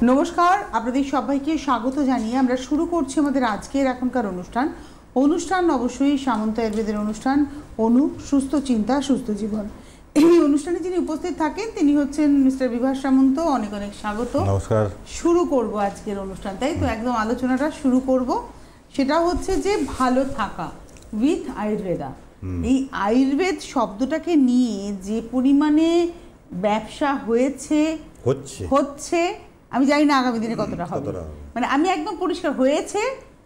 নমস্কার, আপনাদের সবাইকে স্বাগত জানিয়ে আমরা শুরু করছি আমাদের আজকের এখনকার অনুষ্ঠান অবশ্যই সামন্ত আয়ুর্বেদের অনুষ্ঠান অনু সুস্থ চিন্তা সুস্থ জীবন। এই অনুষ্ঠানে যিনি উপস্থিত থাকেন তিনি হচ্ছেন মিস্টার বিভাস সামন্ত। অনেক অনেক স্বাগত। নমস্কার। শুরু করব আজকের অনুষ্ঠান, তাই তো একদম আলোচনাটা শুরু করব। সেটা হচ্ছে যে ভালো থাকা উইথ আয়ুর্বেদা। এই আয়ুর্বেদ শব্দটাকে নিয়ে যে পরিমাণে ব্যবসা হচ্ছে আমি জানি না আগামী দিনে কতটা হবে। মানে আমি একদম পরিষ্কার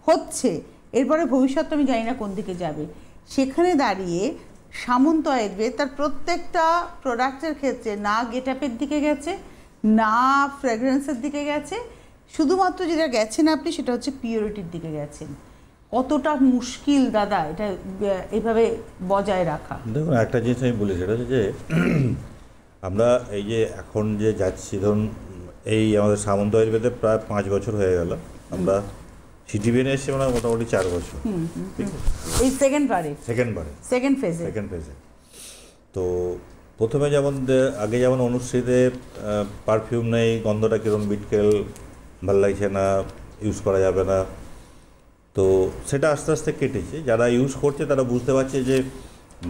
হচ্ছে এরপরে ভবিষ্যৎটা আমি জানি না কোন দিকে যাবে। সেখানে দাঁড়িয়ে সামন্ত আয়ুর্বেদ তার প্রত্যেকটা প্রোডাক্টের ক্ষেত্রে না গেট আপের দিকে গেছে, না ফ্র্যাগ্রেন্সের দিকে গেছে, শুধুমাত্র যেটা গেছেন আপনি সেটা হচ্ছে পিওরিটির দিকে গেছেন। কতটা মুশকিল দাদা এটা এইভাবে বজায় রাখা? দেখুন, একটা জিনিস আমি বলি, সেটা হচ্ছে যে আমরা এই যে এখন যে যাচ্ছি, ধরুন এই আমাদের সামন্ত আয়ুর্বেদে প্রায় 5 বছর হয়ে গেল। আমরা সিটিবিএনে এসেছি মানে মোটামুটি 4 বছর। এই সেকেন্ড ফেজে। তো প্রথমে যেমন আগে যেমন অনুশ্রীতে পারফিউম নেই, গন্ধটা কীরকম বিটকেল, ভালো লাগছে না, ইউজ করা যাবে না। তো সেটা আস্তে আস্তে কেটেছে। যারা ইউজ করছে তারা বুঝতে পারছে যে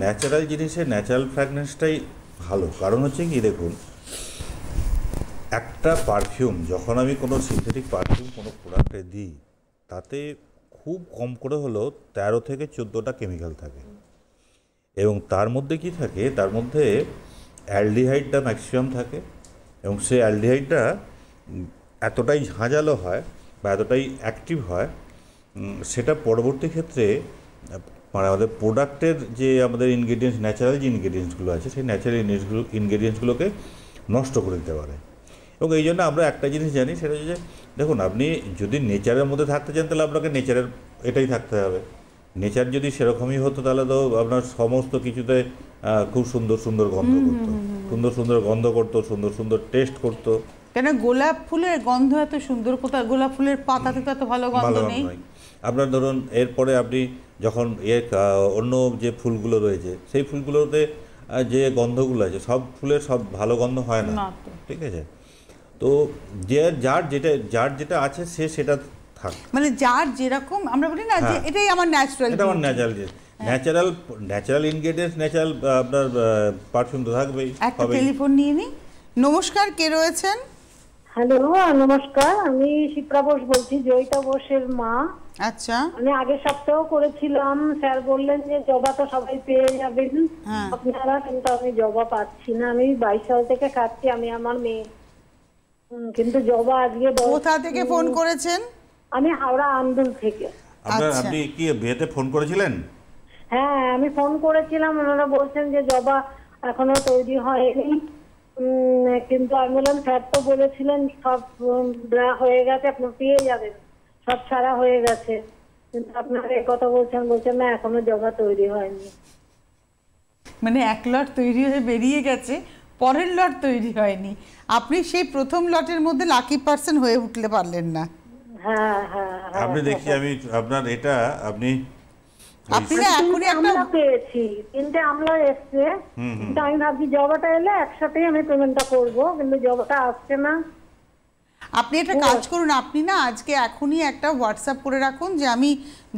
ন্যাচারাল জিনিসের ন্যাচারাল ফ্র্যাগনেন্সটাই ভালো। কারণ হচ্ছে কি, দেখুন, একটা পারফিউম যখন আমি কোনো সিনথেটিক পারফিউম কোনো প্রোডাক্টে দিই, তাতে খুব কম করে হলেও 13 থেকে 14টা কেমিক্যাল থাকে। এবং তার মধ্যে কি থাকে, তার মধ্যে অ্যালডিহাইডটা ম্যাক্সিমাম থাকে। এবং সেই অ্যালডিহাইডটা এতটাই ঝাঁঝালো হয় বা এতটাই অ্যাক্টিভ হয়, সেটা পরবর্তী ক্ষেত্রে মানে আমাদের প্রোডাক্টের যে আমাদের ইনগ্রেডিয়েন্টস, ন্যাচারাল যে ইনগ্রেডিয়েন্টসগুলো আছে, সেই ন্যাচারাল ইনগ্রেডিয়েন্টসগুলোকে নষ্ট করে দিতে পারে। এবং এই জন্য আমরা একটা জিনিস জানি, সেটা হচ্ছে যে দেখুন, আপনি যদি নেচারের মধ্যে থাকতে চান তাহলে আপনাকে নেচারের এটাই থাকতে হবে। নেচার যদি সেরকমই হতো তাহলে তো আপনার সমস্ত কিছুতে খুব সুন্দর সুন্দর গন্ধ করতো, সুন্দর সুন্দর টেস্ট করতো। কেন গোলাপ ফুলের গন্ধ এত সুন্দর, কোথায় গোলাপ ফুলের পাতাতে তো এত ভালো গন্ধ নেই। আপনার ধরুন এরপরে আপনি যখন অন্য যে ফুলগুলো রয়েছে, সেই ফুলগুলোতে যে গন্ধগুলো আছে, সব ফুলের সব ভালো গন্ধ হয় না, ঠিক আছে? তো যার যেটা আছে সে সেটা থাক, মানে যার যেরকম আমরা বলি না যে এটাই আমার ন্যাচারাল, এটা আমার ন্যাচারাল ইনগ্রেডিয়েন্টস, ন্যাচারাল আপনার পারফিউম তো থাকবেই। একটা টেলিফোন নিয়ে নি। নমস্কার, কে রয়েছেন? হ্যালো, নমস্কার, আমি শিপ্রা বোস বলছি, জয়িতা বোসের মা। আচ্ছা, আমি আগের সপ্তাহ করেছিলাম, স্যার বললেন যে জবা তো সবাই পেয়ে যাবেন আপনারা, কিন্তু আমি জবা পাচ্ছি না। আমি 22 সাল থেকে খাচ্ছি, আমি আমার মেয়ে, কিন্তু জবা আজকে। কোথা থেকে ফোন করেছেন? আমি হাওড়া আন্দুল থেকে। আপনি কি বিয়েতে ফোন করেছিলেন? হ্যাঁ, আমি ফোন করেছিলাম, ওনারা বলছেন যে জবা এখনো তৈরি হয়নি। কিন্তু আমি বললাম স্যার তো বলেছিলেন সব দেওয়া হয়ে গেছে, আপনি পেয়ে যাবেন, সব ছাড়া হয়ে গেছে। কিন্তু আপনারা এই কথা বলছেন না, এখনো জবা তৈরি হয়নি। মানে এক লট তৈরি হয়ে বেরিয়ে গেছে, পরের লট তৈরি হয়নি। আপনি সেই প্রথম লটের মধ্যে লাকি পার্সন হয়ে উঠতে পারলেন না। হ্যাঁ, আপনি দেখি আমি আপনার এটা আপনি এখনই একটা পেয়েছি, 3টে আমলা এসছে। কিন্তু আমি ভাবছি জবাটা এলে একসাথেই আমি পেমেন্টটা করবো, কিন্তু জবাটা আসছে না। আপনি একটা কাজ করুন, আপনি না আজকে এখনই একটা হোয়াটসঅ্যাপ করে রাখুন যে আমি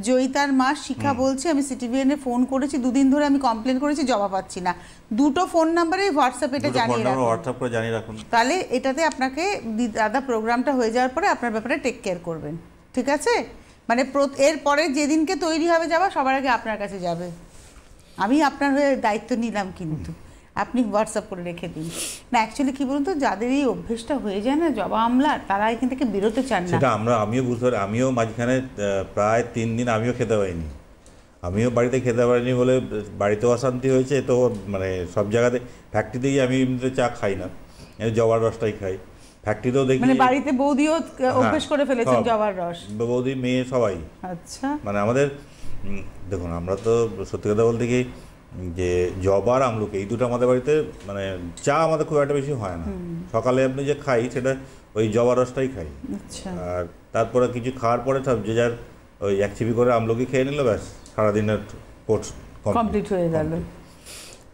জয়িতার মা শিখা বলছি, আমি সিটিভিএনে ফোন করেছি, 2 দিন ধরে আমি কমপ্লেন করেছি, জবা পাচ্ছি না। 2টো ফোন নাম্বারে হোয়াটসঅ্যাপ এটা জানিয়ে রাখুন। তাহলে এটাতে আপনাকে দাদা প্রোগ্রামটা হয়ে যাওয়ার পরে আপনার ব্যাপারে টেক কেয়ার করবেন, ঠিক আছে? মানে এরপরে যেদিনকে তৈরি হবে যাবা সবার আগে আপনার কাছে যাবে। আমি আপনার হয়ে দায়িত্ব নিলাম, কিন্তু আপনি হোয়াটসঅ্যাপ করে রেখে দিন। না অ্যাকচুয়ালি কি বলুন তো, যাদের এই অভ্যেসটা হয়ে যায় না জবা আমলার, তারা এখান থেকে বেরোতে চান না। সেটা আমিও বুঝতে পারি। আমিও মাঝখানে প্রায় 3 দিন আমিও খেতে পারিনি, বাড়িতে খেতে পারিনি বলে বাড়িতেও অশান্তি হয়েছে। তো মানে সব জায়গাতে ফ্যাক্টরিতে গিয়ে আমি এমনিতে চা খাই না, জবার রসটাই খাই। ফ্যাক্টরিতেও দেখি, মানে বাড়িতে বৌদিও অভ্যেস করে ফেলেছেন জবার রস, বৌদি মেয়ে সবাই। আচ্ছা, মানে আমাদের দেখুন, আমরা তো সত্যি কথা বলতে কি যে জবার আমলকি এই দুটো আমাদের বাড়িতে, মানে চা আমাদের খুব একটা বেশি হয় না। সকালে আপনি যে খাই সেটা ওই জবার রসটাই খাই। আর তারপরে কিছু খাওয়ার পরে সব যে যার ওই 1 চিপি করে আমলকি খেয়ে নিল, ব্যাস সারাদিনের কোর্স কমপ্লিট হয়ে গেল।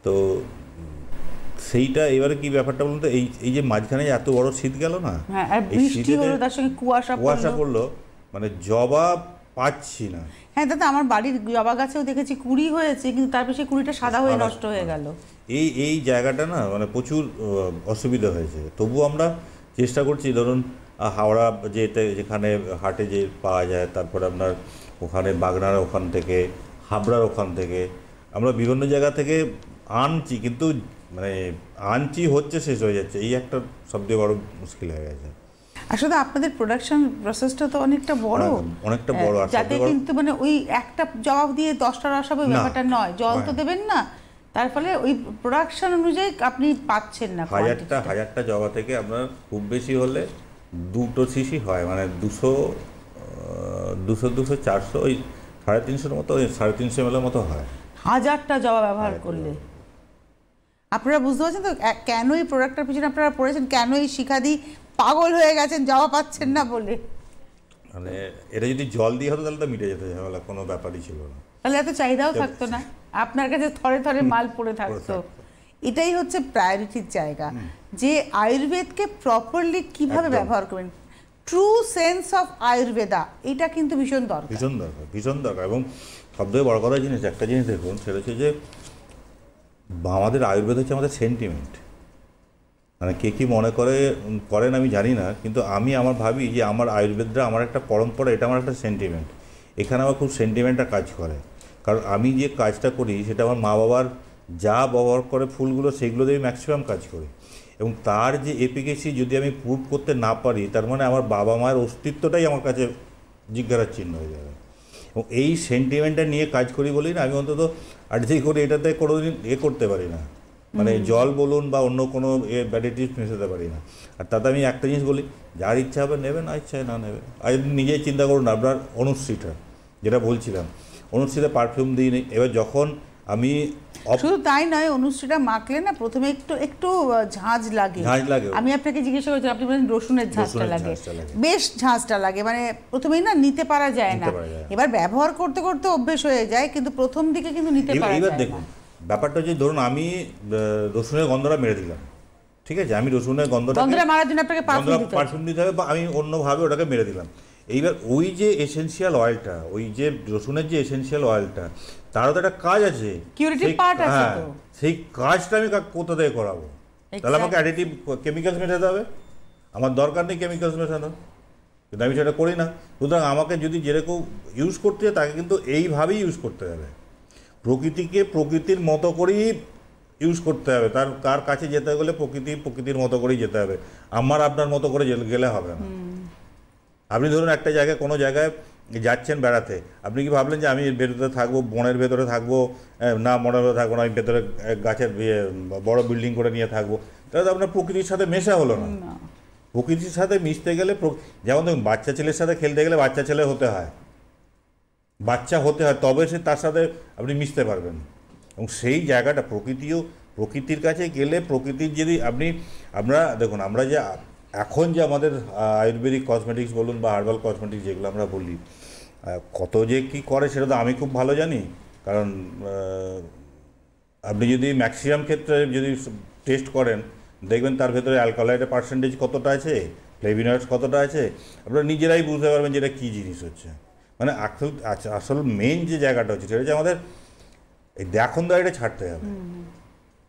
তো সেইটা এবারে কি ব্যাপারটা বলুন তো, এই যে মাঝখানে এত বড় শীত গেল না, হ্যাঁ, আর এই বৃষ্টি শীতেতে হলো, তার সঙ্গে কুয়াশা পড়লো, মানে জবা পাচ্ছি না। হ্যাঁ দাদা, আমার বাড়ির জবা গাছেও দেখেছি কুড়ি হয়েছে, কিন্তু তারপর সেই কুড়িটা সাদা হয়ে নষ্ট হয়ে গেল। এই জায়গাটা না মানে প্রচুর অসুবিধা হয়েছে। তবুও আমরা চেষ্টা করছি, ধরুন হাওড়া যেখানে হাটে যে পাওয়া যায়, তারপরে আপনার ওখানে বাগনার ওখান থেকে, হাবড়ার ওখান থেকে আমরা বিভিন্ন জায়গা থেকে আনছি, কিন্তু মানে আনছি হচ্ছে, শেষ হয়ে যাচ্ছে। এই একটা সবচেয়ে বড় মুশকিল হয়ে গেছে। আসলে আপনাদের প্রোডাকশন প্রসেসটা তো অনেকটা বড়, আর যাতে কিন্তু মানে ওই একটা জবাব দিয়ে 10টা রস হবে ব্যাপারটা নয়, জল তো দেবেন না, তার ফলে ওই প্রোডাকশন অনুযায়ী আপনি পাচ্ছেন না। হাজারটা জবা থেকে আপনার খুব বেশি হলে 2 সিসি হয়, মানে 200 400, ওই 350 মতো, ওই 350 ml মতো হয় 1000টা জবা ব্যবহার করলে। আপনারা বুঝতে পারছেন তো কেন এই প্রোডাক্টটার পিছনে আপনারা পড়েছেন, কেন এই শিখাদি পাগল হয়ে গেছেন জবা পাচ্ছেন না বলে। মানে এটা যদি জল দিয়ে হতো তাহলে তো মিটে যেত ঝামেলা, কোনো ব্যাপারই ছিল না, তাহলে এত চাহিদাও থাকতো না, আপনার কাছে থরে থরে মাল পড়ে থাকতো। এটাই হচ্ছে প্রায়োরিটির জায়গা, যে আয়ুর্বেদকে প্রপারলি কিভাবে ব্যবহার করবেন, ট্রু সেন্স অফ আয়ুর্বেদা, এটা কিন্তু ভীষণ দরকার, ভীষণ দরকার। এবং সবথেকে বড় কথা জিনিস, একটা জিনিস দেখুন, সেটা হচ্ছে যে আমাদের আয়ুর্বেদ হচ্ছে আমাদের সেন্টিমেন্ট। মানে কে কী মনে করেন আমি জানি না, কিন্তু আমি আমার ভাবি যে আমার আয়ুর্বেদটা আমার একটা পরম্পরা, এটা আমার একটা সেন্টিমেন্ট। এখানে আমার খুব সেন্টিমেন্টটা কাজ করে, কারণ আমি যে কাজটা করি সেটা আমার মা বাবার যা ব্যবহার করে ফুলগুলো, সেগুলো দিয়ে ম্যাক্সিমাম কাজ করি, এবং তার যে এফিকেসি যদি আমি প্রুভ করতে না পারি, তার মানে আমার বাবা মায়ের অস্তিত্বটাই আমার কাছে জিজ্ঞাসার চিহ্ন হয়ে যাবে। এবং এই সেন্টিমেন্টটা নিয়ে কাজ করি বলেই না আমি অন্তত আর্জি করে এটাতে কোনোদিন করতে পারি না, মানে জল বলুন বা অন্য কোনো ব্যাডিটিস মেশাতে পারি না। আর তাতে আমি একটা জিনিস বলি, যার ইচ্ছা হবে নেবে, না ইচ্ছায় না নেবে। আর নিজেই চিন্তা করুন, আপনার অনুশ্রীটা যেটা বলছিলাম, অনুশ্রীতে পারফিউম দিই নি, এবার যখন আমি শুধু তাই নয়, অনুশ্রীটা মাখলে না প্রথমে একটু ঝাঁঝ লাগে। আমি আপনাকে জিজ্ঞাসা করেছিলাম, আপনি বলেন রসুনের ঝাঁঝটা লাগে, বেশ ঝাঁঝটা লাগে, মানে প্রথমেই না নিতে পারা যায় না, এবার ব্যবহার করতে করতে অভ্যেস হয়ে যায়, কিন্তু প্রথম দিকে কিন্তু নিতে পারা যায় না। এবার দেখুন ব্যাপারটা হচ্ছে, ধরুন আমি রসুনের গন্ধটা মেরে দিলাম, ঠিক আছে, আমি রসুনের গন্ধটা মারার জন্য আপনাকে পারফিউম দিতে হবে, বা আমি অন্যভাবে ওটাকে মেরে দিলাম। এইবার ওই যে এসেনশিয়াল অয়েলটা, ওই যে রসুনের যে এসেনশিয়াল অয়েলটা, তারও তো একটা কাজ আছে, সেই কাজটা আমি কোথা থেকে করাবো? তাহলে আমাকে অ্যাডিটিভ কেমিক্যালস মেশাতে হবে, আমার দরকার নেই কেমিক্যালস মেশানো, কিন্তু আমি সেটা করি না। সুতরাং আমাকে যদি যেরকম ইউজ করতে হয় তাকে কিন্তু এইভাবেই ইউজ করতে হবে, প্রকৃতিকে প্রকৃতির মতো করেই ইউজ করতে হবে, তার কাছে যেতে গেলে প্রকৃতির মতো করেই যেতে হবে, আমার আপনার মতো করে গেলে হবে না। আপনি ধরুন একটা জায়গায়, কোনো জায়গায় যাচ্ছেন বেড়াতে, আপনি কি ভাবলেন যে আমি ভেতরে থাকবো, বনের ভেতরে থাকবো, না বনের ভেতরে থাকবো না, আমি ভেতরে গাছের বড় বিল্ডিং করে নিয়ে থাকবো, তাহলে তো আপনার প্রকৃতির সাথে মেশা হলো না। প্রকৃতির সাথে মিশতে গেলে, যেমন দেখুন বাচ্চা ছেলের সাথে খেলতে গেলে বাচ্চা ছেলে হতে হয়, তবে সে তার সাথে আপনি মিশতে পারবেন। এবং সেই জায়গাটা প্রকৃতির কাছে গেলে, প্রকৃতির যদি আমরা দেখুন, আমরা যে এখন যে আমাদের আয়ুর্বেদিক কসমেটিক্স বলুন বা হার্বাল কসমেটিক্স যেগুলো আমরা বলি, কত যে কী করে সেটা তো আমি খুব ভালো জানি, কারণ আপনি যদি ম্যাক্সিমাম ক্ষেত্রে যদি টেস্ট করেন, দেখবেন তার ভেতরে অ্যালকোহলের পার্সেন্টেজ কতটা আছে, ফ্লেভিনয়েডস কতটা আছে, আপনারা নিজেরাই বুঝতে পারবেন যে এটা কী জিনিস হচ্ছে। মানে আসল মেন যে জায়গাটা হচ্ছে সেটা হচ্ছে আমাদের এই দেখনদারিটা ছাড়তে হবে।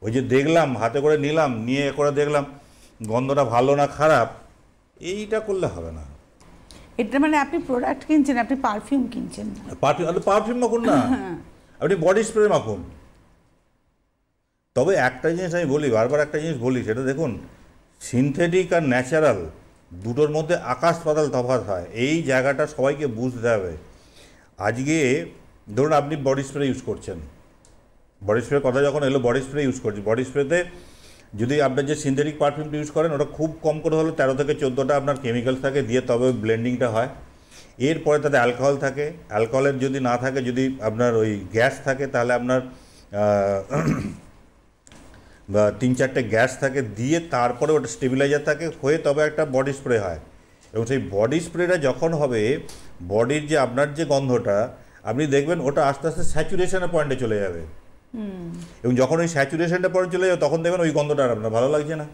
ওই যে দেখলাম, হাতে করে নিলাম, নিয়ে করে দেখলাম গন্ধটা ভালো না খারাপ, এইটা করলে হবে না। এটা মানে আপনি প্রোডাক্ট কিনছেন, আপনি পারফিউম কিনছেন না। পারফিউম মাখুন না, আপনি বডি স্প্রে মাখুন। তবে একটা জিনিস আমি বলি, বারবার একটা জিনিস বলি, সেটা দেখুন, সিনথেটিক আর ন্যাচারাল দুটোর মধ্যে আকাশ পাতাল তফাৎ হয়, এই জায়গাটা সবাইকে বুঝতে হবে। আজকে ধরুন আপনি বডি স্প্রে ইউজ করছেন, বডি স্প্রে কথা যখন এলো, বডি স্প্রে ইউজ করছি, বডি স্প্রেতে যদি আপনার যে সিনথেটিক পারফিউমটা ইউজ করেন, ওটা খুব কম করে হলো 13 থেকে 14টা আপনার কেমিক্যালস থাকে, দিয়ে তবে ব্লেন্ডিংটা হয়। এরপরে তাতে অ্যালকোহল থাকে, অ্যালকোহলের যদি না থাকে, যদি আপনার ওই গ্যাস থাকে, তাহলে আপনার 3-4টে গ্যাস থাকে, দিয়ে তারপরে ওটা স্টেবিলাইজার থাকে, হয়ে তবে একটা বডি স্প্রে হয়। এবং সেই বডি স্প্রেটা যখন হবে, বডির যে আপনার যে গন্ধটা, আপনি দেখবেন ওটা আস্তে আস্তে স্যাচুরেশনের পয়েন্টে চলে যাবে। এবং যখন ওই স্যাচুরেশনটা পরে চলে যাবে তখন দেখবেন ওই গন্ধটা আর আপনার ভালো লাগছে না।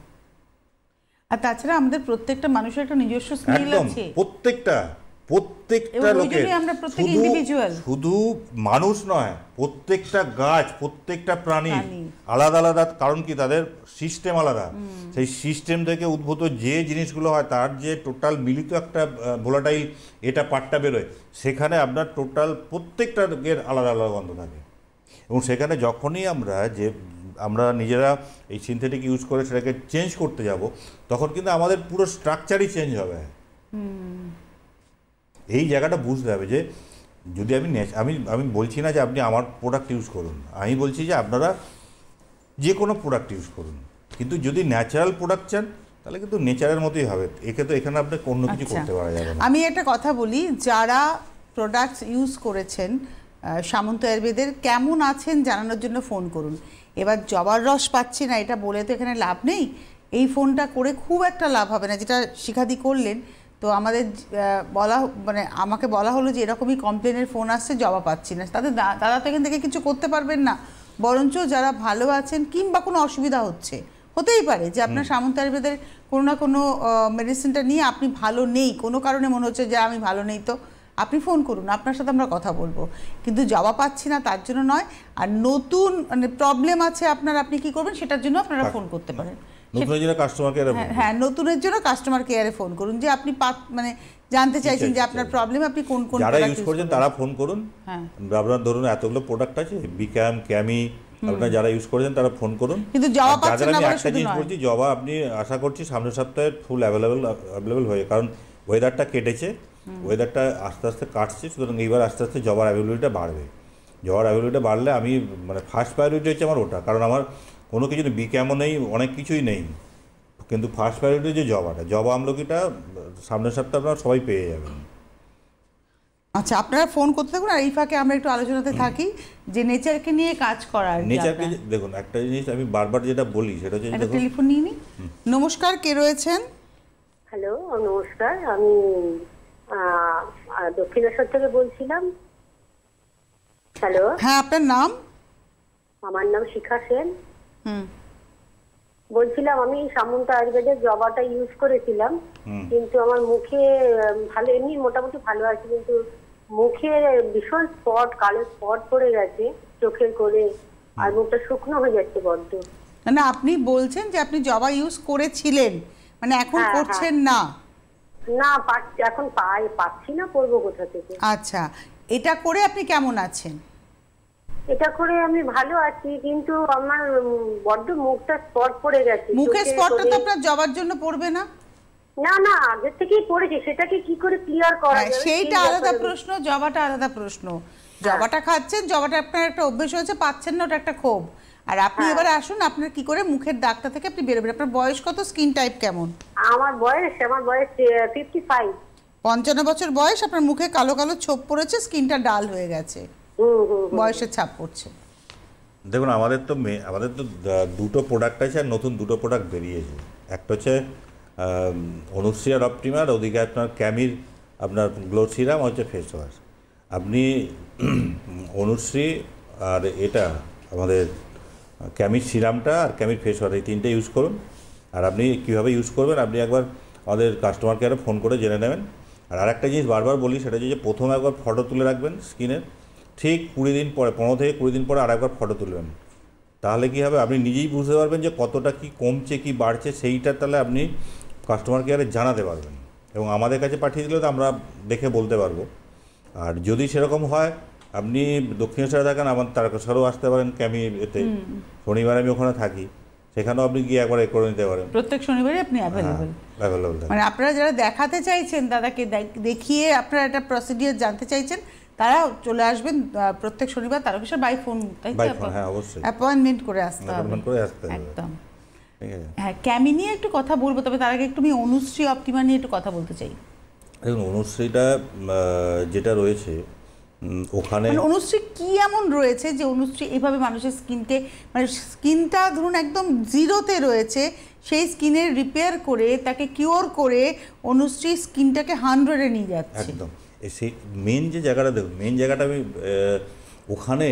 আর তাছাড়া আমাদের প্রত্যেকটা মানুষের একটা নিজস্ব স্মেল একদম আছে, প্রত্যেকটা লোকের, শুধু মানুষ নয়, প্রত্যেকটা গাছ, প্রত্যেকটা প্রাণী আলাদা আলাদা। কারণ কি, তাদের সিস্টেম আলাদা। সেই সিস্টেম থেকে উদ্ভূত যে জিনিসগুলো হয়, তার যে টোটাল মিলিত একটা ভোলাটাইল এটা পার্টটা বেরোয়, সেখানে আপনার টোটাল প্রত্যেকটা এর আলাদা আলাদা গন্ধ থাকে। এবং সেখানে যখনই আমরা নিজেরা এই সিনথেটিক ইউজ করে সেটাকে চেঞ্জ করতে যাব, তখন কিন্তু আমাদের পুরো স্ট্রাকচারই চেঞ্জ হবে। এই জায়গাটা বুঝতে হবে যে যদি আমি বলছি না যে আপনি আমার প্রোডাক্ট ইউজ করুন, আমি বলছি যে আপনারা যে কোনো প্রোডাক্ট ইউজ করুন, কিন্তু যদি ন্যাচারাল প্রোডাক্ট চান তাহলে কিন্তু নেচারের মতোই হবে। এখানে আপনি অন্য কিছু করতে পারা যাবে না। আমি একটা কথা বলি, যারা প্রোডাক্টস ইউজ করেছেন সামন্ত আয়ুর্বেদের, কেমন আছেন জানানোর জন্য ফোন করুন। এবার জবার রস পাচ্ছি না এটা বলে তো এখানে লাভ নেই, এই ফোনটা করে খুব একটা লাভ হবে না, যেটা শিখাদি করলেন। তো আমাদের আমাকে বলা হলো যে এরকমই কমপ্লেনের ফোন আসছে, জবাব পাচ্ছি না। দাদা তো এখান থেকে কিছু করতে পারবেন না, বরঞ্চ যারা ভালো আছেন কিংবা কোনো অসুবিধা হতেই পারে যে আপনার সামন্ত আয়ুর্বেদের কোনো না কোনো মেডিসিনটা নিয়ে আপনি ভালো নেই, কোনো কারণে মনে হচ্ছে যে আমি ভালো নেই, তো আপনি ফোন করুন, আপনার সাথে আমরা কথা বলবো। কিন্তু জবাব পাচ্ছি না তার জন্য নয়, আর নতুন প্রবলেম আছে আপনার, আপনি কি করবেন সেটার জন্য আপনারা ফোন করতে পারেন। নতুনের জন্য কাস্টমার কেয়ারে ফোন করুন, যে আপনি জানতে চাইছেন যে আপনার প্রবলেম, আপনি কোন কোন যারা ইউজ করছেন তারা ফোন করুন। আপনার ধরুন এতগুলো প্রোডাক্ট আছে, বিক্যাম, ক্যামি, আপনারা যারা ইউজ করেছেন তারা ফোন করুন। কিন্তু জবা পাচ্ছেন না, আমি একটা জিনিস বলছি, জবা আপনি আশা করছি সামনের সপ্তাহে ফুল অ্যাভেলেবল হয়ে, কারণ ওয়েদারটা কেটেছে, ওয়েদারটা আস্তে আস্তে কাটছে, সুতরাং এইবার আস্তে আস্তে জবার অ্যাভেলেবিলিটিটা বাড়বে। জবার অ্যাভেলেবিলিটি বাড়লে আমি ফার্স্ট প্রায়োরিটি হচ্ছে আমার ওটা, কারণ আমার কোনো কিছু নেই, বিক্যামও নেই, অনেক কিছুই নেই, কিন্তু ফার্স্ট প্রায়োরিটি যে জবা আমলকিটা সামনের সপ্তাহে আপনারা সবাই পেয়ে যাবেন। আচ্ছা, আপনারা ফোন করতে থাকুন, আর এই ফাঁকে আমরা একটু আলোচনাতে থাকি যে নেচারকে নিয়ে কাজ করার। নেচারকে দেখুন, একটা জিনিস আমি বারবার যেটা বলি সেটা হচ্ছে, একটা টেলিফোন নিয়ে নিই। নমস্কার, কে রয়েছেন? হ্যালো, নমস্কার, আমি দক্ষিণেশ্বর থেকে বলছিলাম। হ্যালো, হ্যাঁ, আপনার নাম? আমার নাম শিখা সেন। বলছিলাম, আমি সামন্ত আয়ুর্বেদের জবাটা ইউজ করেছিলাম, কিন্তু আমার মুখে ভালো, এমনি মোটামুটি ভালো আছে, কিন্তু মুখে ভীষণ স্পট, কালো স্পট পড়ে গেছে চোখের করে, আর মুখটা শুকনো হয়ে যাচ্ছে বড্ড। না, আপনি বলছেন যে আপনি জবা ইউজ করেছিলেন, মানে এখন করছেন না? না, এখন পাচ্ছি না, করবো কোথা থেকে? আচ্ছা, এটা করে আপনি কেমন আছেন? এটা করে আমি ভালো আছি, কিন্তু আমার বড্ড মুখটা স্পট পড়ে গেছে। মুখের স্পটটা তো আপনার জবার জন্য পড়বে না? না না, আগে থেকেই পড়েছে, সেটাকে কি করে ক্লিয়ার করা যাবে? সেইটা আলাদা প্রশ্ন, জবাটা আলাদা প্রশ্ন। জবাটা খাচ্ছেন, জবাটা আপনার একটা অভ্যেস হয়েছে, পাচ্ছেন না, ওটা একটা ক্ষোভ। আর আপনি এবারে আসুন, আপনার কি করে মুখের দাগটা থেকে আপনি বেরোবেন। আপনার বয়স কত, স্কিন টাইপ কেমন? আমার বয়স 55। 55 বছর বয়স, আপনার মুখে কালো কালো ছোপ পড়েছে, স্কিনটা ডাল হয়ে গেছে, বয়সের ছাপ পড়ছে। দেখুন, আমাদের তো দুটো প্রোডাক্ট আছে, আর নতুন দুটো প্রোডাক্ট বেরিয়েছে। একটা হচ্ছে অনুশ্রী আর অপটিমার, ওদিকে আপনার ক্যামির আপনার গ্লো সিরাম, হচ্ছে ফেস ওয়াশ। আপনি অনুশ্রী আর এটা আমাদের ক্যামির সিরামটা আর ক্যামির ফেস ওয়াশ, এই তিনটে ইউজ করুন। আর আপনি কীভাবে ইউজ করবেন আপনি একবার আমাদের কাস্টমার কেয়ারে ফোন করে জেনে নেবেন। আর আরেকটা জিনিস বারবার বলি, সেটা হচ্ছে যে প্রথমে একবার ফটো তুলে রাখবেন স্কিনের, ঠিক 20 দিন পরে, 15 থেকে 20 দিন পরে আরেকবার ফটো তুলবেন। তাহলে কী হবে, আপনি নিজেই বুঝতে পারবেন যে কতটা কি কমছে, কি বাড়ছে, সেইটা তাহলে আপনি কাস্টমার কেয়ারে জানাতে পারবেন, এবং আমাদের কাছে পাঠিয়ে দিলে তো আমরা দেখে বলতে পারবো। আর যদি সেরকম হয়, আপনি দক্ষিণেশ্বরে থাকেন, আমার তারকেশ্বরেও আসতে পারেন ক্যামি এতে, শনিবার আমি ওখানে থাকি, সেখানেও আপনি গিয়ে একবার করে নিতে পারেন। প্রত্যেক শনিবারই আপনি অ্যাভেলেবল? মানে আপনারা যারা দেখাতে চাইছেন, দাদাকে দেখিয়ে আপনারা একটা প্রসিডিওর জানতে চাইছেন, তারা চলে আসবেন প্রত্যেক শনিবার তারকেশ্বর বাই ফোন, তাই তো? হ্যাঁ, অবশ্যই অ্যাপয়েন্টমেন্ট করে আসতে হবে। একদম। হ্যাঁ, ক্যামি নিয়ে একটু কথা বলবো, তবে তার আগে একটু আমি অনুশ্রী অপটিমা নিয়ে একটু কথা বলতে চাই। দেখুন, অনুশ্রীটা যেটা রয়েছে ওখানে, অনুশ্রী কি এমন রয়েছে যে অনুশ্রী এইভাবে মানুষের স্কিনটা ধরুন একদম জিরোতে রয়েছে, সেই স্কিনের রিপেয়ার করে, তাকে কিওর করে অনুশ্রী স্কিনটাকে 100-এ নিয়ে যাচ্ছে। একদম। সেই মেন যে জায়গাটা, দেখুন মেন জায়গাটা আমি ওখানে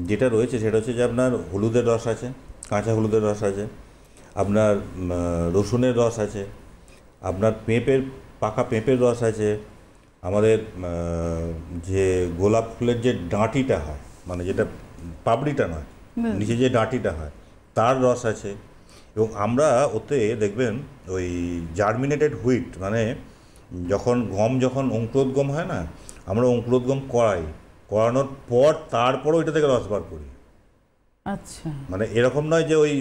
যেটা রয়েছে সেটা হচ্ছে যে আপনার হলুদের রস আছে, কাঁচা হলুদের রস আছে, আপনার রসুনের রস আছে, আপনার পাকা পেঁপের রস আছে, আমাদের যে গোলাপ ফুলের যে ডাঁটিটা হয়, মানে যেটা পাপড়িটা নয়, নিচে যে ডাঁটিটা হয় তার রস আছে। এবং আমরা ওতে দেখবেন ওই জার্মিনেটেড হুইট, মানে যখন অঙ্কুরোদ্গম হয় না, আমরা অঙ্কুরোদ্গম করানোর পর তারপরে ওইটা থেকে রস বার করি। আচ্ছা, মানে এরকম নয় যে ওই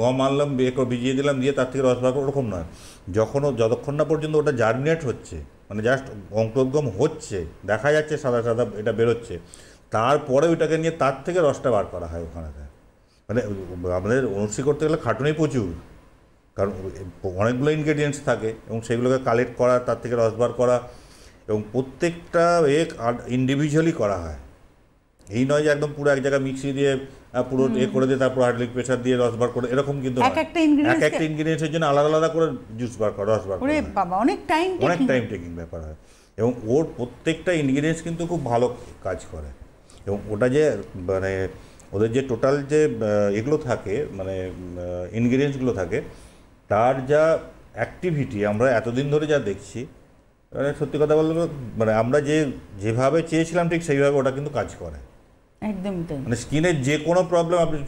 গম আনলাম ভিজিয়ে দিলাম দিয়ে তার থেকে রস বার করবো, ওরকম নয়। যতক্ষণ না পর্যন্ত ওটা জার্মিনেট হচ্ছে, মানে জাস্ট অঙ্কুরোদ্গম হচ্ছে, দেখা যাচ্ছে সাদা সাদা এটা বেরোচ্ছে, তারপরে ওইটাকে নিয়ে তার থেকে রসটা বার করা হয় ওখানে। মানে আমাদের অনুশ্রী করতে গেলে খাটুনি প্রচুর, কারণ অনেকগুলো ইনগ্রেডিয়েন্টস থাকে এবং সেগুলোকে কালেক্ট করা, তার থেকে রস বার করা, এবং প্রত্যেকটা ইন্ডিভিজুয়ালি করা হয়। এই নয় যে একদম পুরো এক জায়গায় মিক্সি দিয়ে পুরো করে দিয়ে তারপর হাইড্রোলিক প্রেসার দিয়ে রস বার করে, এরকম কিন্তু এক একটা ইনগ্রেডিয়েন্টসের জন্য আলাদা আলাদা করে রস বার করা অনেক টাইম টেকিং ব্যাপার হয়। এবং ওর প্রত্যেকটা ইনগ্রেডিয়েন্টস কিন্তু খুব ভালো কাজ করে। এবং ওটা যে মানে ওদের যে টোটাল যে এগুলো থাকে, মানে ইনগ্রেডিয়েন্টসগুলো থাকে, তার যা অ্যাক্টিভিটি আমরা এতদিন ধরে যা দেখছি, মানে সত্যি কথা বলতে মানে আমরা যেভাবে চেয়েছিলাম ঠিক সেইভাবে ওটা কিন্তু কাজ করে একদম। মানে স্কিনের যে কোনো প্রবলেম আপনি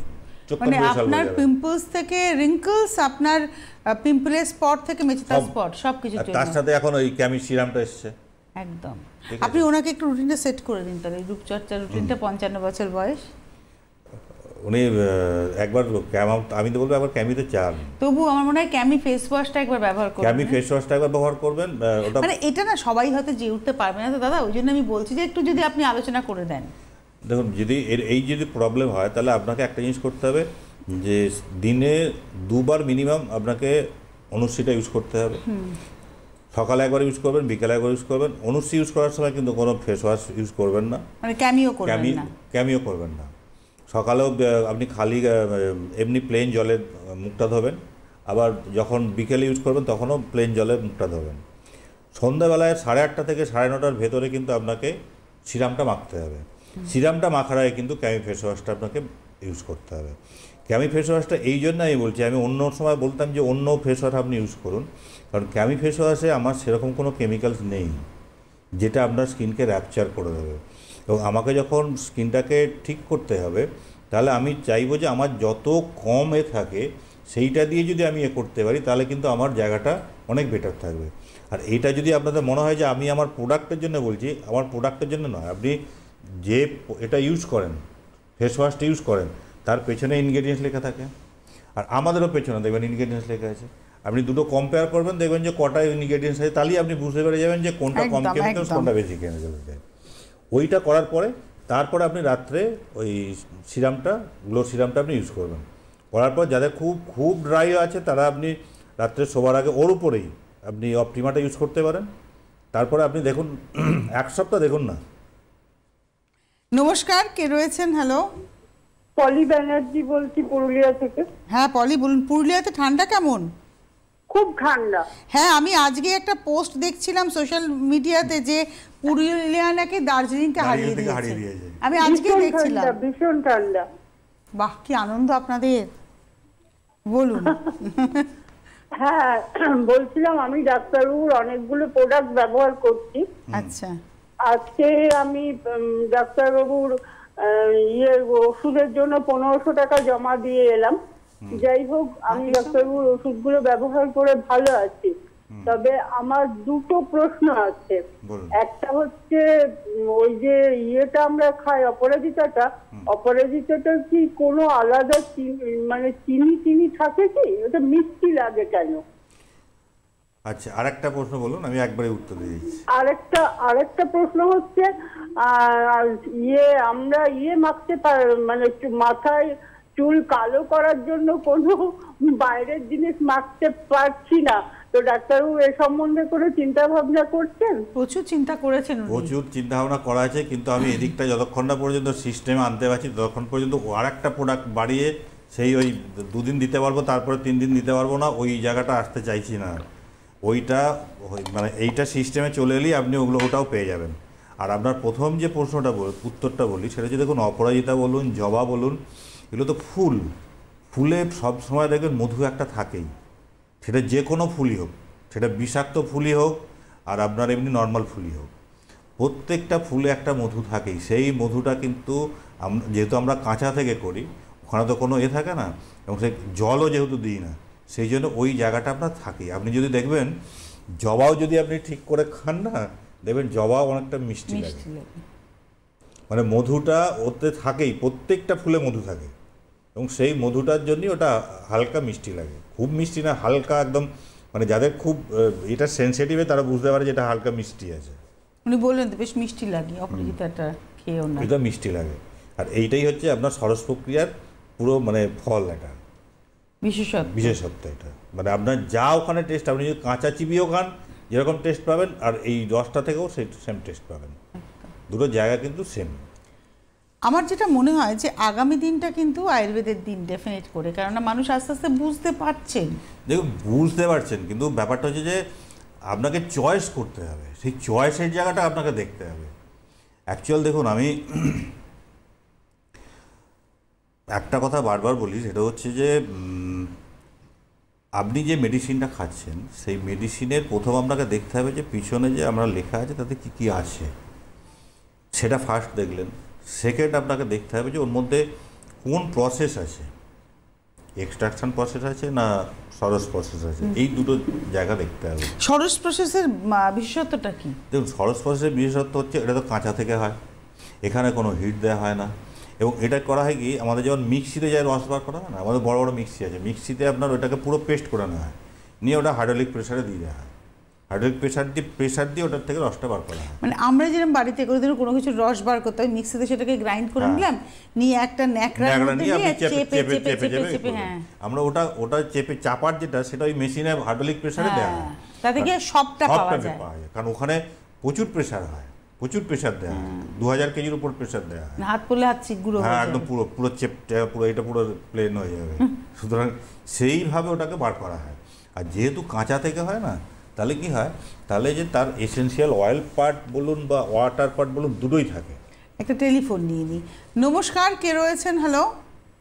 মানে আপনার পিম্পলস থেকে রিঙ্কলস, আপনার পিম্পলের স্পট থেকে মেচেতা স্পট, সবকিছু জন্য। তার সাথে এখন ওই ক্যামি সিরামটা এসছে একদম। আপনি ওনাকে একটু রুটিনটা সেট করে দিন তাহলে, রূপচর্চা রুটিনটা। 55 বছর বয়স, উনি একবার আমি তো বলবো একবার ক্যামিতে চান, তবু আমার মনে হয় ক্যামি ফেস ওয়াশটা একবার ব্যবহার করবেন। ক্যামি ফেস ওয়াশটা একবার ব্যবহার করবেন। ওটা মানে এটা না সবাই হয়তো যে উঠতে পারবে না তো দাদা, ওই জন্য আমি বলছি যে একটু যদি আপনি আলোচনা করে দেন। দেখুন, যদি প্রবলেম হয় তাহলে আপনাকে একটা জিনিস করতে হবে, যে দিনে 2 বার মিনিমাম আপনাকে অনুশ্রীটা ইউজ করতে হবে। সকালে একবার ইউজ করবেন, বিকেলে একবার ইউজ করবেন। অনুশ্রী ইউজ করার সময় কিন্তু কোনো ফেস ওয়াশ ইউজ করবেন না, মানে ক্যামিও করবেন না। সকালেও আপনি খালি এমনি প্লেন জলে মুখটা ধোবেন, আবার যখন বিকেলে ইউজ করবেন তখনও প্লেন জলে মুখটা ধোবেন। সন্ধ্যাবেলায় 8:30 থেকে 9:30 ভেতরে কিন্তু আপনাকে সিরামটা মাখতে হবে। সিরামটা মাখার আগে কিন্তু ক্যামি ফেস ওয়াশটা আপনাকে ইউজ করতে হবে। ক্যামি ফেস ওয়াশটা এই জন্য আমি বলছি, আমি অন্য সময় বলতাম যে অন্য ফেস ওয়াশ আপনি ইউজ করুন, কারণ ক্যামি ফেস ওয়াশে আমার সেরকম কোনো কেমিক্যালস নেই যেটা আপনার স্কিনকে র্যাপচার করে দেবে। এবং আমাকে যখন স্কিনটাকে ঠিক করতে হবে, তাহলে আমি চাইবো যে আমার যত কম থাকে সেইটা দিয়ে যদি আমি করতে পারি, তাহলে কিন্তু আমার জায়গাটা অনেক বেটার থাকবে। আর এইটা যদি আপনাদের মনে হয় যে আমি আমার প্রোডাক্টের জন্য বলছি, আমার প্রোডাক্টের জন্য নয়, আপনি যে এটা ইউজ করেন, ফেস ওয়াশটা ইউজ করেন, তার পেছনে ইনগ্রেডিয়েন্টস লেখা থাকে, আর আমাদেরও পেছনে দেখবেন ইনগ্রেডিয়েন্টস লেখা আছে। আপনি দুটো কম্পেয়ার করবেন, দেখবেন যে কটা ইনগ্রেডিয়েন্টস আছে, তাহলেই আপনি বুঝতে পেরে যাবেন যে কোনটা কম কেমিক্যালস, কোনটা বেশি কেমিক্যালস। ওইটা করার পরে তারপরে আপনি রাত্রে ওই গ্লো সিরামটা আপনি ইউজ করবেন। করার পর যাদের খুব খুব ড্রাই আছে তারা আপনি রাত্রে শোবার আগে ওর উপরেই আপনি অপটিমাটা ইউজ করতে পারেন। তারপরে আপনি দেখুন 1 সপ্তাহ দেখুন না। নমস্কার, কে রয়েছেন? হ্যালো, পলি ব্যানার্জি বলছি, পুরুলিয়া থেকে। হ্যাঁ পলি বলুন। পুরুলিয়াতে ঠান্ডা কেমন? খুব ঠান্ডা। হ্যাঁ, আমি আজকে একটা পোস্ট দেখছিলাম সোশ্যাল মিডিয়াতে যে পুরুলিয়া নাকি দার্জিলিংকে হারিয়ে দিয়েছে। আমি আজকে দেখছিলাম। ভীষণ ঠান্ডা। বাহ, কি আনন্দ আপনাদের, বলুন। হ্যাঁ, বলছিলাম আমি ডাক্তারবাবুর অনেকগুলো প্রোডাক্ট ব্যবহার করছি। আচ্ছা, আজকে আমি ডাক্তারবাবুর ওষুধের জন্য 1500 টাকা জমা দিয়ে এলাম। যাই হোক, আমি ডাক্তারবাবুর ওষুধগুলো ব্যবহার করে ভালো আছি, তবে আমার 2টো প্রশ্ন আছে। একটা হচ্ছে ওই যে ইয়েটা আমরা খাই অপরাজিতাটা কি কোনো আলাদা মানে চিনি থাকে কি? ওটা মিষ্টি লাগে কেন? আচ্ছা, আরেকটা প্রশ্ন বলুন, আমি একবারে উত্তর দিয়ে দিচ্ছি। আরেকটা প্রশ্ন হচ্ছে আমরা মাখতে মানে মাথায় চুল কালো করার জন্য কোনো বাইরের জিনিস মাখতে পারছি না, তো ডাক্তারবাবু এ সম্বন্ধে করে চিন্তা ভাবনা করছেন? প্রচুর চিন্তা করেছেন, প্রচুর চিন্তা ভাবনা করা আছে, কিন্তু আমি এদিকটা যতক্ষণ না পর্যন্ত সিস্টেমে আনতে পারছি ততক্ষণ পর্যন্ত আরেকটা প্রোডাক্ট বাড়িয়ে সেই ওই 2 দিন দিতে পারবো, তারপরে 3 দিন দিতে পারবো না, ওই জায়গাটা আসতে চাইছি না। ওইটা মানে এইটা সিস্টেমে চলে এলেই আপনি ওটাও পেয়ে যাবেন। আর আপনার প্রথম যে প্রশ্নটা উত্তরটা বলি, সেটা যদি দেখুন অপরাজিতা বলুন, জবা বলুন, এগুলো তো ফুলে সব সময় দেখবেন মধু একটা থাকেই, সেটা যে কোনো ফুলই হোক, সেটা বিষাক্ত ফুলই হোক আর আপনার এমনি নর্মাল ফুলই হোক, প্রত্যেকটা ফুলে একটা মধু থাকেই। সেই মধুটা কিন্তু যেহেতু আমরা কাঁচা থেকে করি, ওখানে তো কোনো থাকে না, এবং সেই জলও যেহেতু দিই না, সেই জন্য ওই জায়গাটা আপনার থাকেই। আপনি যদি দেখবেন জবাও যদি আপনি ঠিক করে খান না, দেখবেন জবাও অনেকটা মিষ্টি লাগে, মানে মধুটা ওতে থাকেই, প্রত্যেকটা ফুলে মধু থাকে, এবং সেই মধুটার জন্যই ওটা হালকা মিষ্টি লাগে, খুব মিষ্টি না, হালকা একদম, মানে যাদের খুব এটা সেনসিটিভে তারা বুঝতে পারে যে এটা হালকা মিষ্টি আছে। উনি বললেন তো বেশ মিষ্টি লাগে, অপরাজিতাটা খেয়েও না, এটা মিষ্টি লাগে। আর এইটাই হচ্ছে আপনার ষড়স প্রক্রিয়ার পুরো মানে ফল, এটা বিশেষত্ব এটা। মানে আপনার যা ওখানে টেস্ট, আপনি যদি কাঁচা চিবিয়েও খান যেরকম টেস্ট পাবেন, আর এই রসটা থেকেও সেই সেম টেস্ট পাবেন, দুটো জায়গা কিন্তু সেম। আমার যেটা মনে হয় যে আগামী দিনটা কিন্তু আয়ুর্বেদের দিন ডেফিনেট করে, কেননা মানুষ আস্তে আস্তে বুঝতে পারছেন। দেখুন বুঝতে পারছেন, কিন্তু ব্যাপারটা হচ্ছে যে আপনাকে চয়েস করতে হবে, সেই চয়েসের জায়গাটা আপনাকে দেখতে হবে। অ্যাকচুয়াল দেখুন, আমি একটা কথা বারবার বলি, সেটা হচ্ছে যে আপনি যে মেডিসিনটা খাচ্ছেন, সেই মেডিসিনের প্রথম আপনাকে দেখতে হবে যে পিছনে যে আমরা লেখা আছে তাতে কী কী আছে, সেটা ফার্স্ট দেখলেন। সেকেন্ড আপনাকে দেখতে হবে যে ওর মধ্যে কোন প্রসেস আছে, এক্সট্রাকশন প্রসেস আছে না সরস প্রসেস আছে, এই দুটো জায়গা দেখতে হবে। সরস প্রসেসের বিশেষত্বটা কি? দেখুন, সরস প্রসেসের বিশেষত্ব হচ্ছে এটা তো কাঁচা থেকে হয়, এখানে কোনো হিট দেওয়া হয় না, এবং এটা করা হয় কি, আমাদের যেমন মিক্সিতে যায় রস বার করা হয় না, আমাদের বড় বড় মিক্সি আছে, মিক্সিতে আপনার ওটাকে পুরো পেস্ট করে নেওয়া হয়, নিয়ে ওটা হাইড্রোলিক প্রেসারে দিয়ে দেওয়া হয়, হাইড্রোলিক প্রেসার দিয়ে ওটার থেকে রসটা বার করা হয়। মানে আমরা যেরকম বাড়িতে কোনো কিছু রস বার করতে হয়, মিক্সিতে সেটাকে গ্রাইন্ড করে নিলাম, নিয়ে একটা ন্যাকড়া নিয়ে চেপে চেপে চেপে চেপে, হ্যাঁ, আমরা ওটা চেপে চাপার যেটা, সেটা ওই মেশিনে হাইড্রোলিক প্রেসারে দেওয়া হয়, তাতে গিয়ে সবটা পাওয়া যায়, কারণ ওখানে প্রচুর প্রেসার হয়, প্রচুর প্রেসার দেওয়া হয়, 2000 কেজির উপর প্রেসার দেওয়া হয়, হাত পড়লে হাত চিগুড়ো হয়ে হ্যাঁ, যাবে, একদম পুরো চেপটা পুরো এটা পুরো প্লেন হয়ে যাবে। সুতরাং সেইভাবে ওটাকে বার করা হয়। আর যেহেতু কাঁচা থেকে হয় না, তাহলে কি হয়, তাহলে যে তার এসেনশিয়াল অয়েল পার্ট বলুন বা ওয়াটার পার্ট বলুন, দুটোই থাকে। একটা টেলিফোন নিয়ে নিই। নমস্কার, কে রয়েছেন? হ্যালো।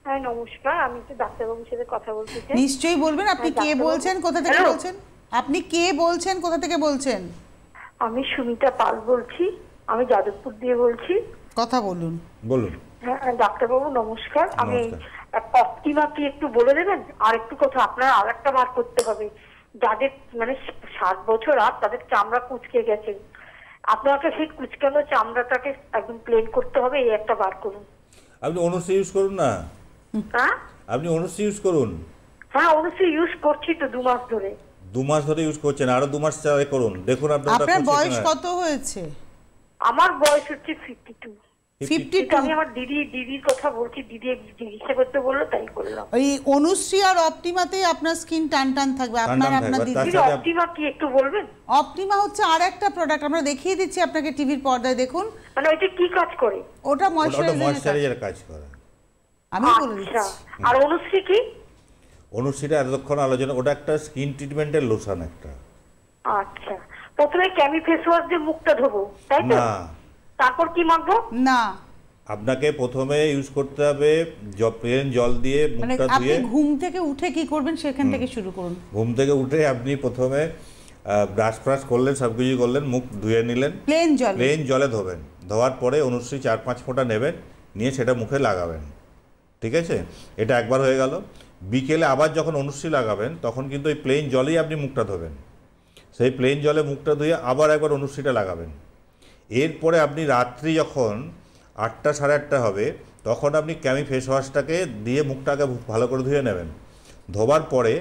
হ্যাঁ নমস্কার, আমি তো ডাক্তারবাবুর সাথে কথা বলতে চাই। নিশ্চয়ই বলবেন, আপনি কে বলছেন, কোথা থেকে বলছেন? আপনি কে বলছেন, কোথা থেকে বলছেন? আমি সুমিতা পাল বলছি, আমি যাদবপুর দিয়ে বলছি। কথা বলুন। বলুন। হ্যাঁ ডাক্তারবাবু নমস্কার, আমি অপটিমা কি একটু বলে দেবেন? আর একটু কথা, আপনার আর একটা বার করতে হবে, যাদের মানে 60 বছর আর তাদের চামড়া কুচকে গেছে, আপনাকে সেই কুচকানো চামড়াটাকে একদম প্লেন করতে হবে, এই একটা বার করুন। আপনি অনুশ্রী ইউজ করুন না। হ্যাঁ, আপনি অনুশ্রী ইউজ করুন। হ্যাঁ অনুশ্রী ইউজ করছি তো 2 মাস ধরে। 2 মাস ধরে ইউজ করছেন, আরো 2 মাস ট্রাই করুন, দেখুন আপনার বয়স কত হয়েছে? আমার বয়স হচ্ছে 52। 52? আমি আমার দিদির কথা বলছি, দিদি চিকিৎসা করতে বললো তাই করলাম। ওই অনুশ্রী আর অপটিমাতে আপনার স্কিন টান টান থাকবে, আপনার দিদি। অপটিমা কি একটু বলবেন? অপটিমা হচ্ছে আর একটা প্রোডাক্ট, আমরা দেখিয়ে দিচ্ছি আপনাকে টিভির পর্দায়, দেখুন। মানে ওইটা কি কাজ করে? ওটা ময়শ্চারাইজারের কাজ করে, আমি বলে দিচ্ছি। আর অনুশ্রী কি? অনুশ্রীটা এতক্ষণ আলোচনা, ওটা একটা স্কিন ট্রিটমেন্টের লোশন একটা। আচ্ছা, প্রথমে ক্যামি ফেস ওয়াশ দিয়ে মুখটা ধোবো, তাই তো? না, তারপর কি মাখবো? না, আপনাকে প্রথমে ইউজ করতে হবে প্লেন জল দিয়ে মুখটা ধুয়ে। আপনি ঘুম থেকে উঠে কি করবেন সেখান থেকে শুরু করুন। ঘুম থেকে উঠে আপনি প্রথমে ব্রাশ ফ্রাশ করলেন, সব কিছু করলেন, মুখ ধুয়ে নিলেন, প্লেন জলে ধোবেন, ধোয়ার পরে অনুশ্রী 4-5 ফোঁটা নেবেন, নিয়ে সেটা মুখে লাগাবেন, ঠিক আছে? এটা একবার হয়ে গেল। বিকেলে আবার যখন অনুশ্রী লাগাবেন, তখন কিন্তু ওই প্লেন জলেই আপনি মুখটা ধোবেন, সেই প্লেন জলে মুখটা ধুয়ে আবার একবার অনুশ্রীটা লাগাবেন। এরপরে আপনি রাত্রি যখন 8টা 8:30 হবে, তখন আপনি ক্যামি ফেস ওয়াশটাকে দিয়ে মুখটাকে ভালো করে ধুয়ে নেবেন। ধোবার পরে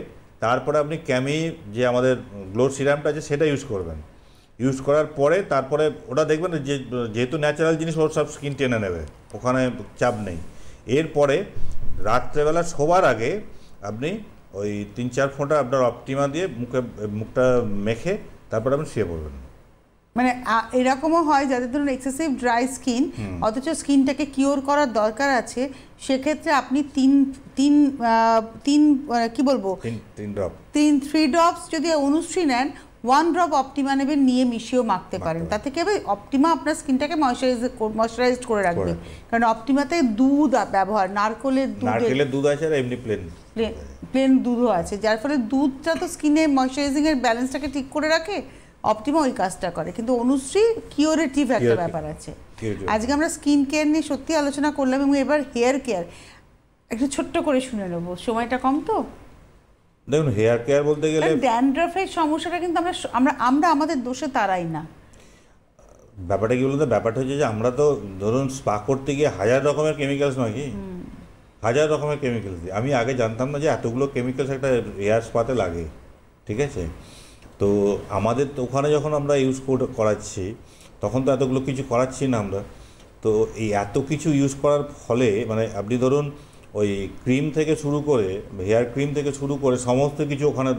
তারপরে আপনি ক্যামি যে আমাদের গ্লো সিরামটা আছে সেটা ইউজ করবেন। ইউজ করার পরে তারপরে ওটা দেখবেন যে যেহেতু ন্যাচারাল জিনিস, ওর সব স্কিন টেনে নেবে, ওখানে চাপ নেই। এরপরে রাত্রেবেলা শোবার আগে আপনি ওই 3-4 ফোঁটা আপনার অপটিমা দিয়ে মুখটা মেখে তারপরে আপনি শুয়ে পড়বেন। মানে এরকমও হয় যাদের ধরুন এক্সেসিভ ড্রাই স্কিন, অথচ স্কিনটাকে কিওর করার দরকার আছে, সেক্ষেত্রে আপনি তিন কি বলবো, 3 ড্রপস যদি অনুশ্রী নেন, 1 ড্রপ অপটিমা নেবেন, নিয়ে মিশিয়েও মাখতে পারেন। তাতে কি হবে, অপটিমা আপনার স্কিনটাকে ময়শ্চারাইজড করে রাখবে, কারণ অপটিমাতে দুধ ব্যবহার, নারকেলের দুধ আছে আর এমনি প্লেন দুধও আছে, যার ফলে দুধটা তো স্কিনে ময়শ্চারাইজিং এর ব্যালেন্সটাকে ঠিক করে রাখে, অপটিমা ওই কাজটা করে। কিন্তু অনুশ্রী কিউরেটিভ একটা ব্যাপার আছে। আজকে আমরা স্কিন কেয়ার নিয়ে সত্যি আলোচনা করলাম, এবং এবার হেয়ার কেয়ার একটু ছোট্ট করে শুনে নেবো, সময়টা কম তো। দেখুন, হেয়ার কেয়ার বলতে গেলে ড্যান্ড্রাফের সমস্যাটা কিন্তু আমরা আমাদের দোষে তারাই না। ব্যাপারটা কি বলতো, ব্যাপারটা হচ্ছে যে আমরা তো ধরুন স্পা করতে গিয়ে হাজার রকমের কেমিক্যালস নয় কি, হাজার রকমের কেমিক্যালস দিই। আমি আগে জানতাম না যে এতগুলো কেমিক্যালস একটা হেয়ার স্পাতে লাগে, ঠিক আছে। তো আমাদের তো ওখানে যখন আমরা ইউজ করাচ্ছি তখন তো এতগুলো কিছু করাচ্ছি না আমরা। তো এই এত কিছু ইউজ করার ফলে মানে আপনি ধরুন ওই ক্রিম থেকে শুরু করে, হেয়ার ক্রিম থেকে শুরু করে সমস্ত কিছু ওখানে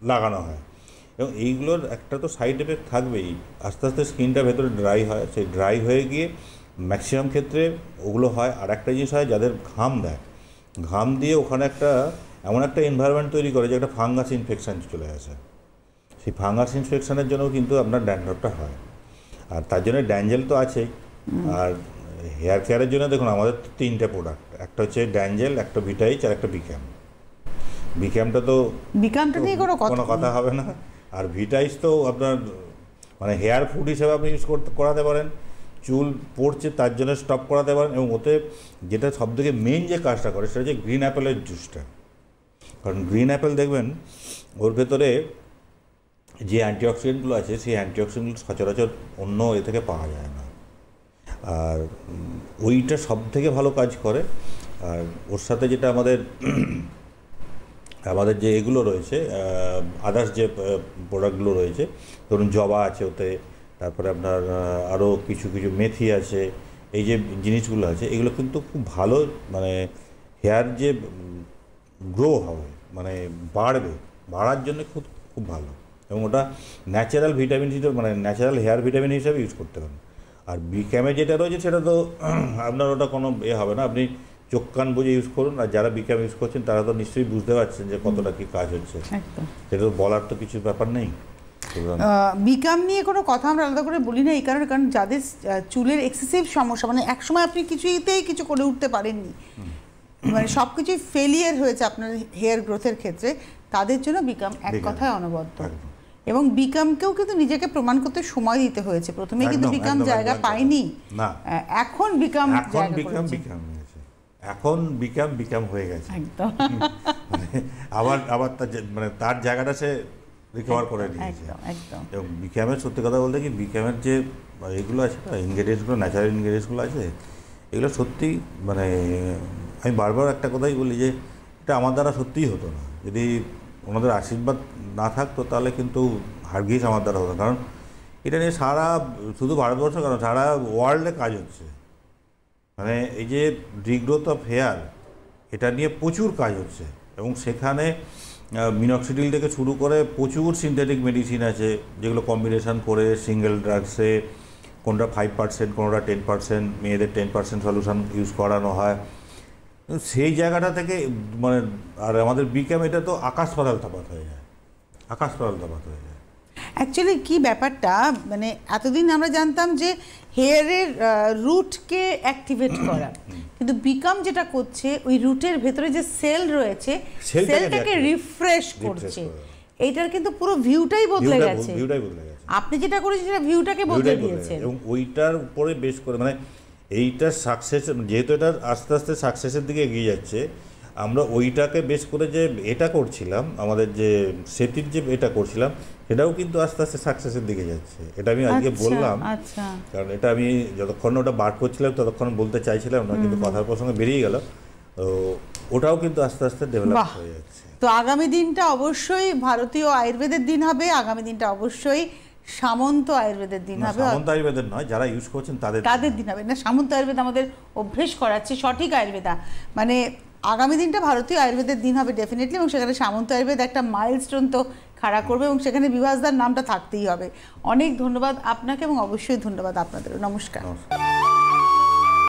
লাগানো হয়, এবং এইগুলোর একটা তো সাইড এফেক্ট থাকবেই। আস্তে আস্তে স্কিনটা ভেতরে ড্রাই হয়, সেই ড্রাই হয়ে গিয়ে ম্যাক্সিমাম ক্ষেত্রে ওগুলো হয়। আর একটা জিনিস হয়, যাদের ঘাম দেয়, ঘাম দিয়ে ওখানে এমন একটা এনভায়রনমেন্ট তৈরি করে যে একটা ফাঙ্গাস ইনফেকশান চলে আসে। সেই ফাঙ্গাস ইনফেকশানের জন্য কিন্তু আপনার ড্যান্ড্রফটা হয়। আর তার জন্য ড্যাঞ্জেল তো আছেই। আর হেয়ার কেয়ারের জন্য দেখুন আমাদের তো 3টে প্রোডাক্ট, একটা হচ্ছে ড্যাঞ্জেল, একটা ভিটাইচ আর একটা বিক্যাম। বিক্যামটা নিয়ে কোনো কথা হবে না। আর ভিটাইচ তো আপনার মানে হেয়ার ফুড হিসেবে আপনি ইউজ করাতে পারেন, চুল পড়ছে তার জন্য স্টপ করাতে পারেন। এবং ওতে যেটা সবথেকে মেইন যে কাজটা করে সেটা হচ্ছে গ্রিন অ্যাপেলের জুসটা। কারণ গ্রিন অ্যাপেল দেখবেন ওর ভেতরে যে অ্যান্টিঅক্সিডেন্টগুলো আছে, সেই অ্যান্টিঅক্সিডেন্টগুলো সচরাচর অন্য এ থেকে পাওয়া যায় না। আর ওইটা সব থেকে ভালো কাজ করে। আর ওর সাথে যেটা আমাদের যে এগুলো রয়েছে, আদার্স যে প্রোডাক্টগুলো রয়েছে, ধরুন জবা আছে ওতে, তারপরে আপনার আরও কিছু মেথি আছে, এই যে জিনিসগুলো আছে এগুলো কিন্তু খুব ভালো, মানে হেয়ার যে গ্রো হবে মানে বাড়ার জন্য খুব ভালো। এবং ওটা ন্যাচারাল ভিটামিন হিসেবে, মানে ন্যাচারাল হেয়ার ভিটামিন হিসেবে ইউজ করতে পারেন। আর বিক্যামে যেটা রয়েছে সেটা তো আপনার ওটা কোনো হবে না, আপনি চোখ কান বুঝে ইউজ করুন। আর যারা বিক্যাম ইউজ করছেন তারা তো নিশ্চয়ই বুঝতে পারছেন যে কতটা কী কাজ হচ্ছে, সেটা তো বলার তো কিছু ব্যাপার নেই। বিকাম নিয়ে কোনো কথা আমরা আলাদা করে বলি না, এই কারণে কারণ যাদের চুলের এক্সেসিভ সমস্যা, মানে একসময় আপনি কিছুতেই কিছু করে উঠতে পারেননি, মানে সব কিছুই ফেলিয়ার হয়েছে আপনার হেয়ার গ্রোথের ক্ষেত্রে, তাদের জন্য বিকাম এক কথায় অনবদ্য। এবং বিকামকেও কিন্তু নিজেকে প্রমাণ করতে সময় দিতে হয়েছে। প্রথমে কিন্তু বিকাম জায়গা পায়নি, এখন বিকাম হয়ে গেছে আবার তার জায়গাটা সে রিকভার করে নিয়েছে। এবং বিকামের সত্যি কথা বলতে কি, বিকামের যে এগুলো আছে ইনগ্রেডিয়েন্টসগুলো, ন্যাচারাল ইনগ্রেডিয়েন্টসগুলো আছে, এগুলো সত্যি মানে আমি বারবার একটা কথাই বলি যে এটা আমার দ্বারা সত্যিই হতো না। যদি ওনাদের আশীর্বাদ না থাকতো তাহলে কিন্তু হারগিজ আমার দ্বারা হতো। কারণ এটা নিয়ে শুধু ভারতবর্ষ কারণ সারা ওয়ার্ল্ডে কাজ হচ্ছে। মানে এই যে রিগ্রোথ অফ হেয়ার, এটা নিয়ে প্রচুর কাজ হচ্ছে। এবং সেখানে মিনক্সিডিল থেকে শুরু করে প্রচুর সিনথেটিক মেডিসিন আছে, যেগুলো কম্বিনেশন করে সিঙ্গেল ড্রাগসে কোনটা 5%, কোনটা 10%, মেয়েদের 10% সলিউশন ইউজ করানো হয়। সেই জায়গাটা থেকে মানে আর আমাদের বিকাম, এটা তো আকাশ পাতাল তফাৎ হয়ে যায়। অ্যাকচুয়ালি কি ব্যাপারটা, মানে এতদিন আমরা জানতাম যে হেয়ারের রুটকে অ্যাক্টিভেট করা, কিন্তু বিকাম যেটা করছে ওই রুটের ভেতরে যে সেল রয়েছে সেলটাকে রিফ্রেশ করছে। এইটার কিন্তু পুরো ভিউটাই বদলে গেছে। আপনি যেটা করেছেন সেটা ভিউটাকে বদলে দিয়েছে। এবং ওইটার উপরে বেশ করে মানে এইটার সাকসেস, যেহেতু এটা আস্তে আস্তে সাকসেসের দিকে এগিয়ে যাচ্ছে, আমরা ওইটাকে বেশ করে যে এটা করছিলাম, আমাদের যে সেটির যে এটা করছিলাম, সেটাও কিন্তু আস্তে আস্তে সাকসেসের দিকে যাচ্ছে। এটা আমি আজকে বললাম, কারণ এটা আমি যতক্ষণ ওটা বার করছিলাম ততক্ষণ বলতে চাইছিলাম না, কিন্তু কথার প্রসঙ্গে বেরিয়ে গেল। তো ওটাও কিন্তু আস্তে আস্তে ডেভেলপ হয়ে যাচ্ছে। তো আগামী দিনটা অবশ্যই ভারতীয় আয়ুর্বেদের দিন হবে, আগামী দিনটা অবশ্যই সামন্ত আয়ুর্বেদের দিন হবে। সামন্ত আয়ুর্বেদের নয়, যারা ইউজ করছেন তাদের দিন হবে না। সামন্ত আয়ুর্বেদ আমাদের অভ্যেস করাচ্ছে সঠিক আয়ুর্বেদা, মানে আগামী দিনটা ভারতীয় আয়ুর্বেদের দিন হবে ডেফিনেটলি। এবং সেখানে সামন্ত আয়ুর্বেদ একটা মাইলস্টোন তো খাড়া করবে, এবং সেখানে বিভাসদার নামটা থাকতেই হবে। অনেক ধন্যবাদ আপনাকে, এবং অবশ্যই ধন্যবাদ আপনাদেরও। নমস্কার।